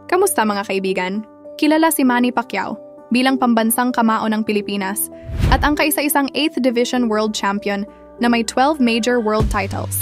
Kamusta mga kaibigan? Kilala si Manny Pacquiao bilang pambansang kamao ng Pilipinas at ang kaisa-isang 8th Division World Champion na may 12 major world titles.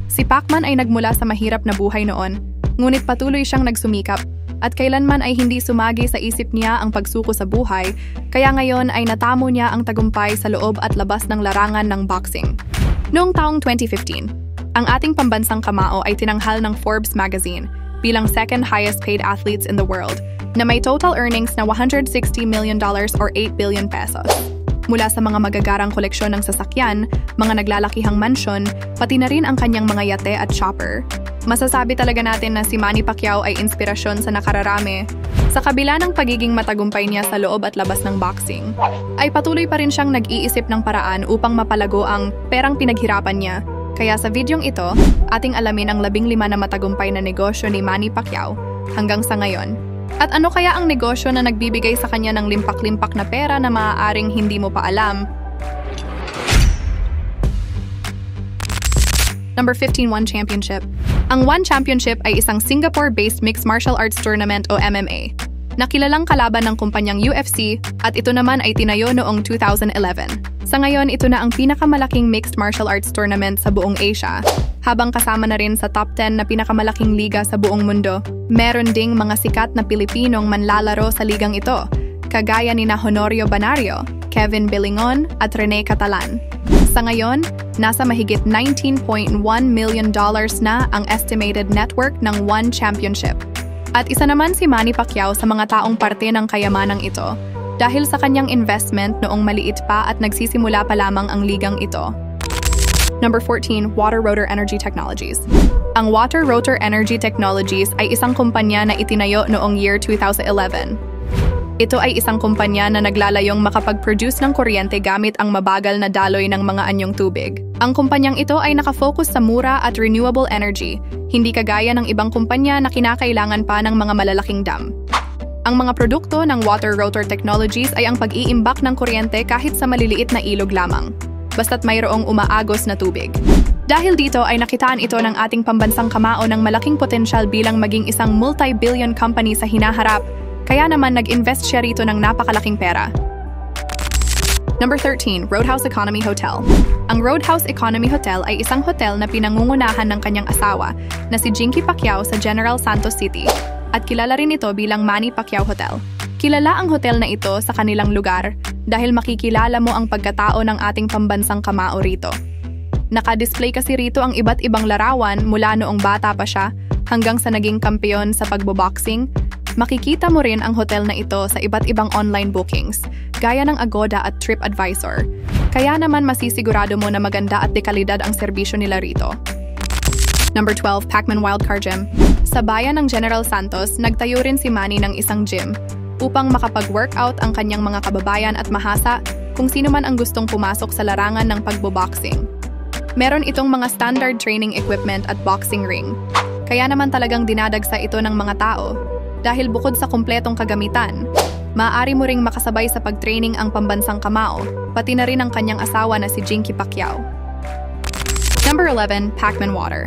Si Pacman ay nagmula sa mahirap na buhay noon, ngunit patuloy siyang nagsumikap at kailanman ay hindi sumagi sa isip niya ang pagsuko sa buhay, kaya ngayon ay natamo niya ang tagumpay sa loob at labas ng larangan ng boxing. Noong taong 2015, ang ating pambansang kamao ay tinanghal ng Forbes magazine bilang second highest paid athletes in the world na may total earnings na $160 million or 8 billion pesos. Mula sa mga magagarang koleksyon ng sasakyan, mga naglalakihang mansyon, pati na rin ang kanyang mga yate at chopper. Masasabi talaga natin na si Manny Pacquiao ay inspirasyon sa nakararami. Sa kabila ng pagiging matagumpay niya sa loob at labas ng boxing, ay patuloy pa rin siyang nag-iisip ng paraan upang mapalago ang perang pinaghirapan niya. Kaya sa videong ito, ating alamin ang 15 na matagumpay na negosyo ni Manny Pacquiao hanggang sa ngayon. At ano kaya ang negosyo na nagbibigay sa kanya ng limpak-limpak na pera na maaaring hindi mo pa alam? Number 15, One Championship. Ang One Championship ay isang Singapore-based mixed martial arts tournament o MMA, na kilalang kalaban ng kumpanyang UFC at ito naman ay tinayo noong 2011. Sa ngayon, ito na ang pinakamalaking mixed martial arts tournament sa buong Asia, habang kasama na rin sa top 10 na pinakamalaking liga sa buong mundo. Meron ding mga sikat na Pilipinong manlalaro sa ligang ito, kagaya ni Honorio Banario, Kevin Bilingon at Rene Catalan. Sa ngayon, nasa mahigit $19.1 million na ang estimated network ng One Championship. At isa naman si Manny Pacquiao sa mga taong parte ng kayamanang ito dahil sa kanyang investment noong maliit pa at nagsisimula pa lamang ang ligang ito. Number 14, Water Rotor Energy Technologies. Ang Water Rotor Energy Technologies ay isang kumpanya na itinayo noong year 2011. Ito ay isang kumpanya na naglalayong makapag-produce ng kuryente gamit ang mabagal na daloy ng mga anyong tubig. Ang kumpanyang ito ay nakafocus sa mura at renewable energy, hindi kagaya ng ibang kumpanya na kinakailangan pa ng mga malalaking dam. Ang mga produkto ng Water Rotor Technologies ay ang pag-iimbak ng kuryente kahit sa maliliit na ilog lamang, basta't mayroong umaagos na tubig. Dahil dito ay nakitaan ito ng ating pambansang kamao ng malaking potensyal bilang maging isang multi-billion company sa hinaharap, kaya naman nag-invest siya rito ng napakalaking pera. Number 13, Roadhouse Economy Hotel. Ang Roadhouse Economy Hotel ay isang hotel na pinangungunahan ng kanyang asawa na si Jinky Pacquiao sa General Santos City at kilala rin ito bilang Manny Pacquiao Hotel. Kilala ang hotel na ito sa kanilang lugar dahil makikilala mo ang pagkatao ng ating pambansang kamao rito. Naka-display kasi rito ang iba't ibang larawan mula noong bata pa siya hanggang sa naging kampeon sa pagboboxing. Makikita mo rin ang hotel na ito sa iba't ibang online bookings, gaya ng Agoda at TripAdvisor. Kaya naman masisigurado mo na maganda at dekalidad ang serbisyo nila rito. Number 12, Pacman Wildcard Gym. Sa bayan ng General Santos, nagtayo rin si Manny ng isang gym upang makapag-workout ang kanyang mga kababayan at mahasa kung sino man ang gustong pumasok sa larangan ng pagboboxing. Meron itong mga standard training equipment at boxing ring. Kaya naman talagang dinadagsa ito ng mga tao. Dahil bukod sa kumpletong kagamitan, maaari mo ring makasabay sa pag-training ang pambansang kamao, pati na rin ang kanyang asawa na si Jinky Pacquiao. Number 11, Pacman Water.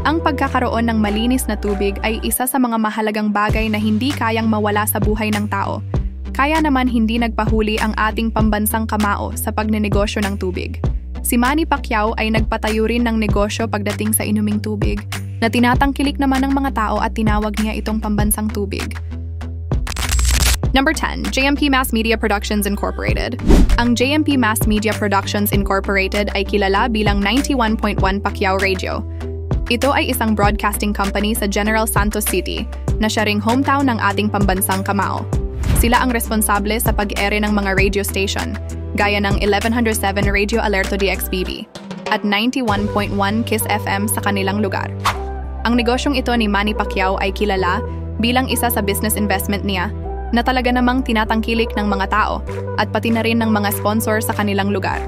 Ang pagkakaroon ng malinis na tubig ay isa sa mga mahalagang bagay na hindi kayang mawala sa buhay ng tao. Kaya naman hindi nagpahuli ang ating pambansang kamao sa pagnenegosyo ng tubig. Si Manny Pacquiao ay nagpatayo rin ng negosyo pagdating sa inuming tubig, na tinatangkilik naman ng mga tao at tinawag niya itong pambansang tubig. Number 10, JMP Mass Media Productions Incorporated. Ang JMP Mass Media Productions Incorporated ay kilala bilang 91.1 Pacquiao Radio. Ito ay isang broadcasting company sa General Santos City na siya ring hometown ng ating pambansang kamao. Sila ang responsable sa pag-ere ng mga radio station, gaya ng 1107 Radio Alerto DXBB at 91.1 Kiss FM sa kanilang lugar. Ang negosyong ito ni Manny Pacquiao ay kilala bilang isa sa business investment niya na talaga namang tinatangkilik ng mga tao at pati na rin ng mga sponsor sa kanilang lugar.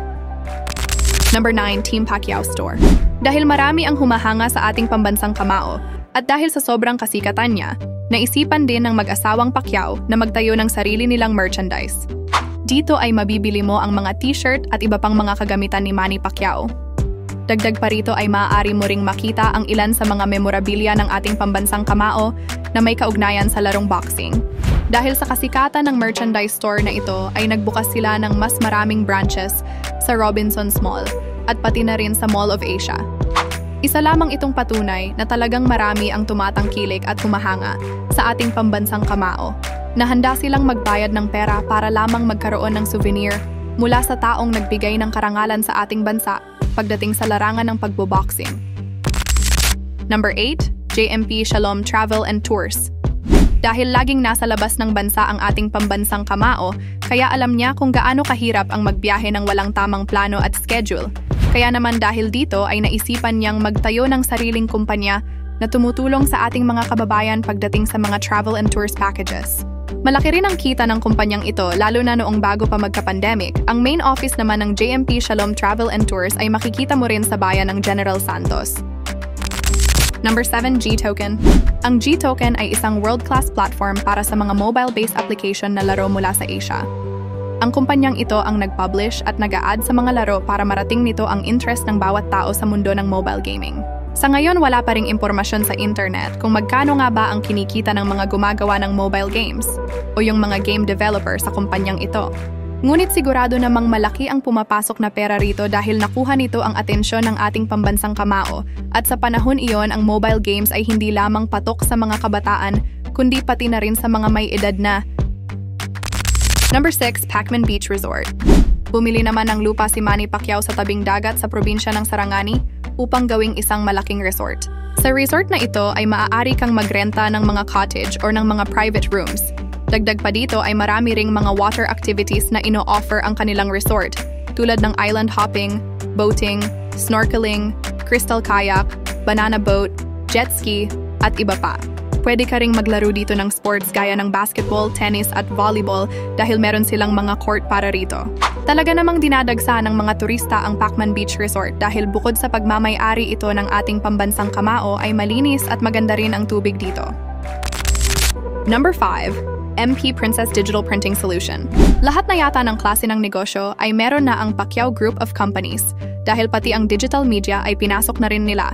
Number 9, Team Pacquiao Store. Dahil marami ang humahanga sa ating pambansang kamao at dahil sa sobrang kasikatan niya, naisipan din ng mag-asawang Pacquiao na magtayo ng sarili nilang merchandise. Dito ay mabibili mo ang mga t-shirt at iba pang mga kagamitan ni Manny Pacquiao. Dagdag pa rito ay maaari mo ring makita ang ilan sa mga memorabilia ng ating pambansang kamao na may kaugnayan sa larong boxing. Dahil sa kasikatan ng merchandise store na ito ay nagbukas sila ng mas maraming branches sa Robinsons Mall at pati na rin sa Mall of Asia. Isa lamang itong patunay na talagang marami ang tumatangkilik at humahanga sa ating pambansang kamao, na handa silang magbayad ng pera para lamang magkaroon ng souvenir mula sa taong nagbigay ng karangalan sa ating bansa pagdating sa larangan ng pagboboxing. Number 8, JMP Shalom Travel and Tours. Dahil laging nasa labas ng bansa ang ating pambansang kamao, kaya alam niya kung gaano kahirap ang magbiyahe ng walang tamang plano at schedule. Kaya naman dahil dito ay naisipan niyang magtayo ng sariling kumpanya na tumutulong sa ating mga kababayan pagdating sa mga travel and tours packages. Malaki rin ang kita ng kumpanyang ito lalo na noong bago pa magka-pandemic. Ang main office naman ng JMP Shalom Travel and Tours ay makikita mo rin sa bayan ng General Santos. Number 7, G-Token. Ang G-Token ay isang world-class platform para sa mga mobile-based application na laro mula sa Asia. Ang kumpanyang ito ang nag-publish at nag-a-add sa mga laro para marating nito ang interest ng bawat tao sa mundo ng mobile gaming. Sa ngayon, wala pa ring impormasyon sa internet kung magkano nga ba ang kinikita ng mga gumagawa ng mobile games o yung mga game developer sa kumpanyang ito. Ngunit sigurado namang malaki ang pumapasok na pera rito dahil nakuha nito ang atensyon ng ating pambansang kamao at sa panahon iyon ang mobile games ay hindi lamang patok sa mga kabataan kundi pati na rin sa mga may edad na. Number 6, Pacman Beach Resort. Bumili naman ng lupa si Manny Pacquiao sa tabing dagat sa probinsya ng Sarangani upang gawing isang malaking resort. Sa resort na ito ay maaari kang magrenta ng mga cottage or ng mga private rooms. Dagdag pa dito ay marami ring mga water activities na ino-offer ang kanilang resort, tulad ng island hopping, boating, snorkeling, crystal kayak, banana boat, jet ski, at iba pa. Pwede ka ring maglaro dito ng sports gaya ng basketball, tennis at volleyball dahil meron silang mga court para rito. Talaga namang dinadagsa ng mga turista ang Pacman Beach Resort dahil bukod sa pagmamay-ari ito ng ating pambansang kamao ay malinis at maganda rin ang tubig dito. Number 5, MP Princess Digital Printing Solution. Lahat na yata ng klase ng negosyo ay meron na ang Pacquiao Group of Companies dahil pati ang digital media ay pinasok na rin nila.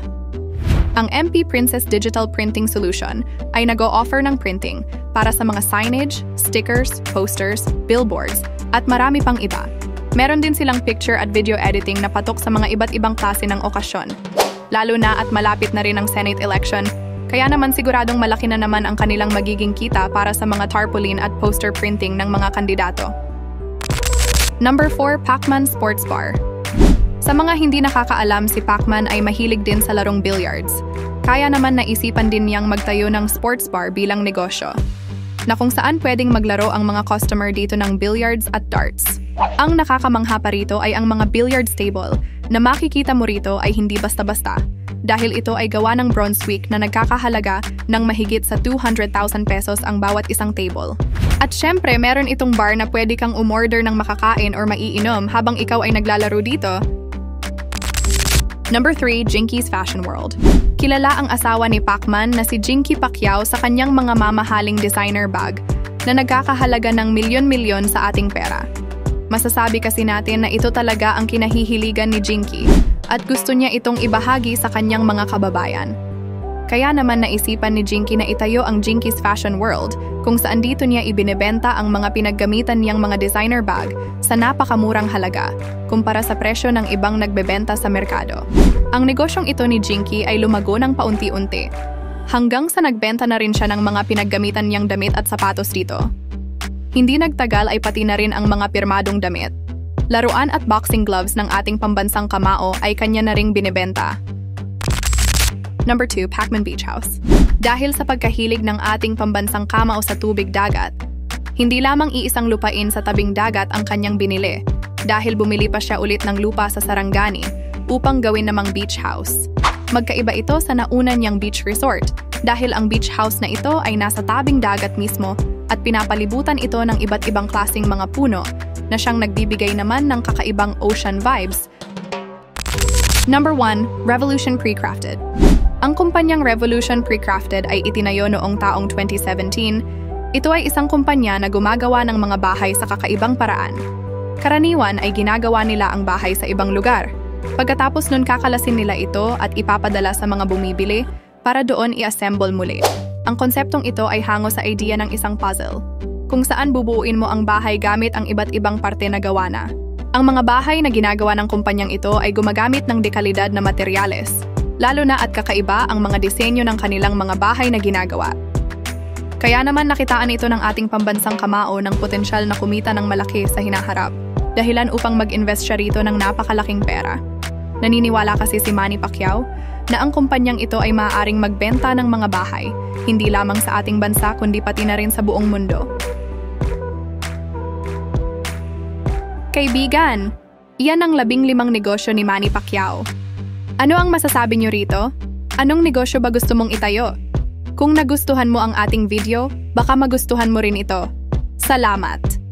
Ang MP Princess Digital Printing Solution ay nag-o-offer ng printing para sa mga signage, stickers, posters, billboards, at marami pang iba. Meron din silang picture at video editing na patok sa mga iba't ibang klase ng okasyon. Lalo na at malapit na rin ang Senate election, kaya naman siguradong malaki na naman ang kanilang magiging kita para sa mga tarpaulin at poster printing ng mga kandidato. Number 4, Pacman Sports Bar. Sa mga hindi nakakaalam, si Pacman ay mahilig din sa larong billiards. Kaya naman naisipan din niyang magtayo ng sports bar bilang negosyo, na kung saan pwedeng maglaro ang mga customer dito ng billiards at darts. Ang nakakamangha pa rito ay ang mga billiards table na makikita mo rito ay hindi basta-basta dahil ito ay gawa ng Brunswick na nagkakahalaga ng mahigit sa 200,000 pesos ang bawat isang table. At syempre, meron itong bar na pwede kang umorder ng makakain or maiinom habang ikaw ay naglalaro dito. Number 3, Jinky's Fashion World. Kilala ang asawa ni Pacman na si Jinky Pacquiao sa kanyang mga mamahaling designer bag na nagkakahalaga ng milyon-milyon sa ating pera. Masasabi kasi natin na ito talaga ang kinahihiligan ni Jinky at gusto niya itong ibahagi sa kanyang mga kababayan. Kaya naman naisipan ni Jinky na itayo ang Jinky's Fashion World kung saan dito niya ibinebenta ang mga pinaggamitan niyang mga designer bag sa napakamurang halaga kumpara sa presyo ng ibang nagbebenta sa merkado. Ang negosyong ito ni Jinky ay lumago ng paunti-unti hanggang sa nagbenta na rin siya ng mga pinaggamitan niyang damit at sapatos dito. Hindi nagtagal ay pati na rin ang mga pirmadong damit, laruan at boxing gloves ng ating pambansang kamao ay kanya na ring binebenta. Number 2, Pacman Beach House. Dahil sa pagkahilig ng ating pambansang kamao sa tubig dagat, hindi lamang iisang lupain sa tabing dagat ang kanyang binili, dahil bumili pa siya ulit ng lupa sa Sarangani upang gawin namang beach house. Magkaiba ito sa nauna niyang beach resort, dahil ang beach house na ito ay nasa tabing dagat mismo at pinapalibutan ito ng iba't ibang klaseng mga puno na siyang nagbibigay naman ng kakaibang ocean vibes. Number 1, Revolution Pre-Crafted. Ang kumpanyang Revolution Pre-Crafted ay itinayo noong taong 2017. Ito ay isang kumpanya na gumagawa ng mga bahay sa kakaibang paraan. Karaniwan ay ginagawa nila ang bahay sa ibang lugar, Pagkatapos nun kakalasin nila ito at ipapadala sa mga bumibili para doon i-assemble muli. Ang konseptong ito ay hango sa idea ng isang puzzle, kung saan bubuuin mo ang bahay gamit ang iba't ibang parte na gawa na. Ang mga bahay na ginagawa ng kumpanyang ito ay gumagamit ng dekalidad na materyales, lalo na at kakaiba ang mga disenyo ng kanilang mga bahay na ginagawa. Kaya naman nakitaan ito ng ating pambansang kamao ng potensyal na kumita ng malaki sa hinaharap, dahilan upang mag-invest siya rito ng napakalaking pera. Naniniwala kasi si Manny Pacquiao na ang kumpanyang ito ay maaaring magbenta ng mga bahay, hindi lamang sa ating bansa kundi pati na rin sa buong mundo. Kaibigan, iyan ang 15 negosyo ni Manny Pacquiao. Ano ang masasabi niyo rito? Anong negosyo ba gusto mong itayo? Kung nagustuhan mo ang ating video, baka magustuhan mo rin ito. Salamat!